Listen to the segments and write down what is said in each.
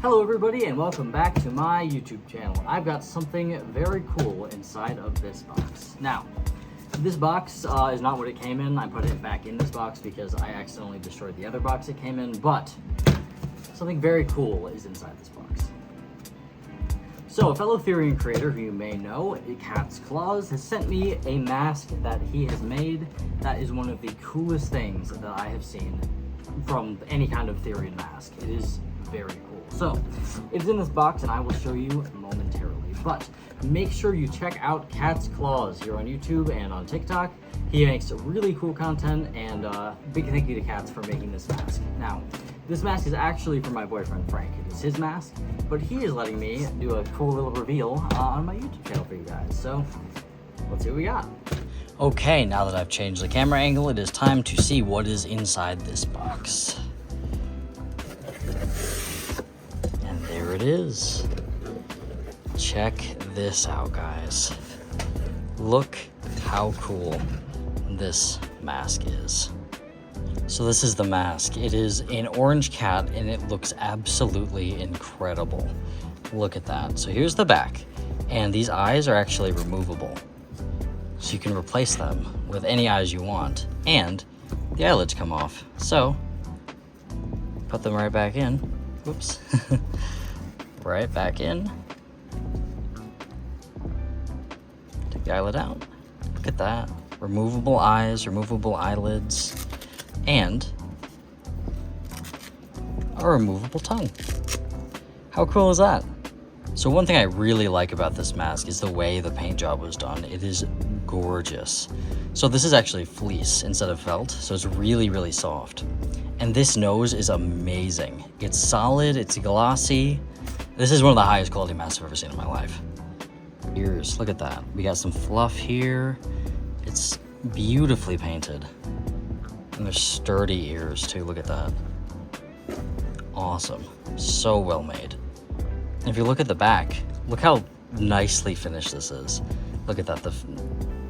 Hello everybody and welcome back to my YouTube channel. I've got something very cool inside of this box. Now, this box is not what it came in. I put it back in this box because I accidentally destroyed the other box it came in, but something very cool is inside this box. So, a fellow Therian creator who you may know, Cat's Claws, has sent me a mask that he has made that is one of the coolest things that I have seen from any kind of Therian mask. It is very cool. So, it's in this box and I will show you momentarily. But make sure you check out Cat's Claws here on YouTube and on TikTok. He makes really cool content, and big thank you to Cats for making this mask. Now, this mask is actually for my boyfriend Frank. It is his mask, but he is letting me do a cool little reveal on my YouTube channel for you guys. So, let's see what we got. Okay, now that I've changed the camera angle, it is time to see what is inside this box. And there it is. Check this out, guys. Look how cool this mask is. So this is the mask. It is an orange cat and it looks absolutely incredible. Look at that. So here's the back, and these eyes are actually removable. So you can replace them with any eyes you want, and the eyelids come off. So put them right back in. Whoops. Right back in. Take the eyelid out. Look at that. Removable eyes, removable eyelids, and a removable tongue. How cool is that? So one thing I really like about this mask is the way the paint job was done. It is gorgeous. So this is actually fleece instead of felt, so it's really, really soft. And this nose is amazing. It's solid, it's glossy. This is one of the highest quality masks I've ever seen in my life. Ears, look at that. We got some fluff here. It's beautifully painted. And there's sturdy ears too, look at that. Awesome, so well made. And if you look at the back, look how nicely finished this is. Look at that,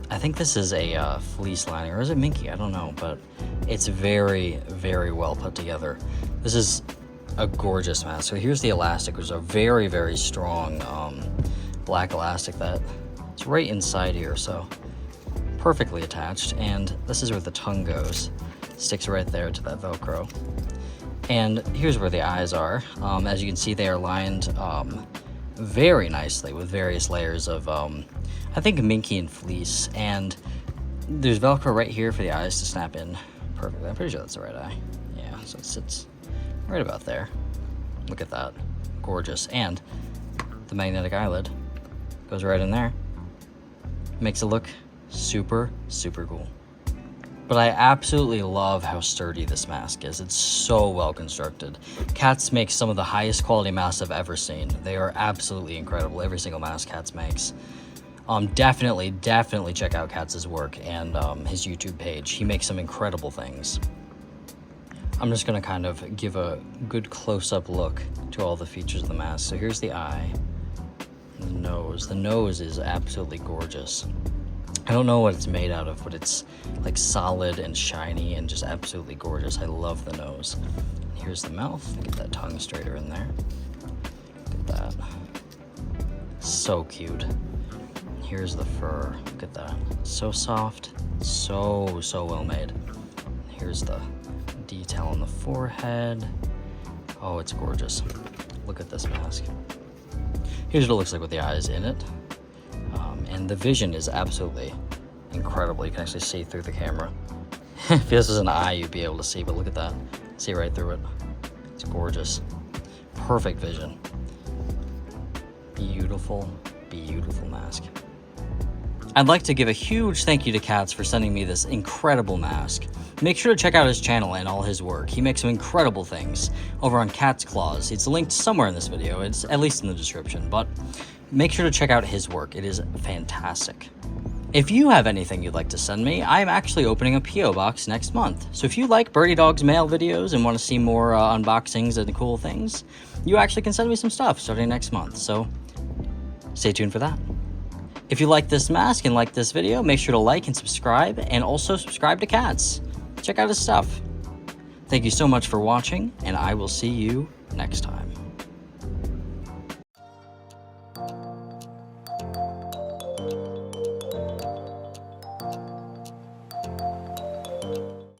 I think this is a fleece lining, or is it minky? I don't know, but it's very, very well put together. This is a gorgeous mask. So here's the elastic, which is a very, very strong black elastic that it's right inside here, so perfectly attached. And this is where the tongue goes. Sticks right there to that Velcro. And here's where the eyes are. As you can see, they are lined very nicely with various layers of, I think, minky and fleece. And there's Velcro right here for the eyes to snap in perfectly. I'm pretty sure that's the right eye. Yeah, so it sits right about there. Look at that. Gorgeous. And the magnetic eyelid goes right in there. Makes it look super, super cool. But I absolutely love how sturdy this mask is. It's so well constructed. Cats makes some of the highest quality masks I've ever seen. They are absolutely incredible, every single mask Cats makes. Definitely check out Cats' work and his YouTube page. He makes some incredible things. I'm just gonna kind of give a good close-up look to all the features of the mask. So here's the eye, the nose. The nose is absolutely gorgeous. I don't know what it's made out of, but it's like solid and shiny and just absolutely gorgeous. I love the nose. Here's the mouth. Get that tongue straighter in there. Look at that. So cute. Here's the fur. Look at that. So soft. So well made. Here's the detail on the forehead. Oh, it's gorgeous. Look at this mask. Here's what it looks like with the eyes in it. And the vision is absolutely incredible. You can actually see through the camera. If this was an eye, you'd be able to see, but look at that. See right through it. It's gorgeous. Perfect vision. Beautiful, beautiful mask. I'd like to give a huge thank you to Cats for sending me this incredible mask. Make sure to check out his channel and all his work. He makes some incredible things over on Cat's Claws. It's linked somewhere in this video. It's at least in the description, but make sure to check out his work. It is fantastic. If you have anything you'd like to send me, I'm actually opening a P.O. box next month. So if you like Birdie Dog's mail videos and want to see more unboxings and cool things, you actually can send me some stuff starting next month. So stay tuned for that. If you like this mask and like this video, make sure to like and subscribe, and also subscribe to Cats. Check out his stuff. Thank you so much for watching, and I will see you next time.